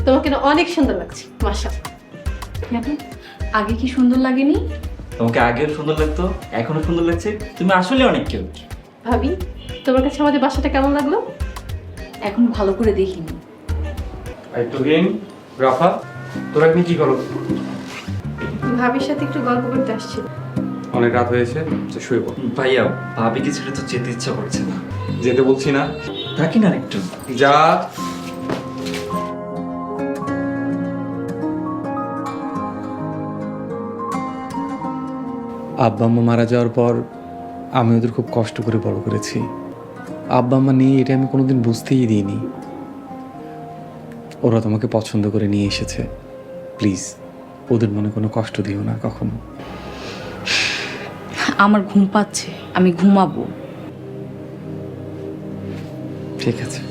তোমাকে না অনেক সুন্দর লাগছে মাশাআল্লাহ। দেখো, আগে কি সুন্দর লাগেনি? তোমাকে আগেও সুন্দর লাগতো, এখনো সুন্দর লাগছে। তুমি আসলে অনেক কিউট। ভাবি, তোমার কাছে আমাদের বাসাটা কেমন লাগলো? এখন ভালো করে দেখিনি। এই তুহিন, রাফা, তোরা এখানে কি করো? ভাবির সাথে একটু গল্প করতে আসছি। অনেক রাত হয়েছে, শুয়ে পড়। ভাইয়া, ভাবিকে ছেড়ে তো যেতে ইচ্ছা করছে না। যেতে বলছি না, থাকি না একটু। যা। আব্বা আম্মা মারা যাওয়ার পর আমি ওদের খুব কষ্ট করে বড় করেছি। আব্বা আম্মা নেই এটা আমি কোনোদিন বুঝতেই দিইনি। ওরা তোমাকে পছন্দ করে নিয়ে এসেছে। প্লিজ ওদের মনে কোনো কষ্ট দিও না কখনো। আমার ঘুম পাচ্ছে, আমি ঘুমাবো। ঠিক আছে।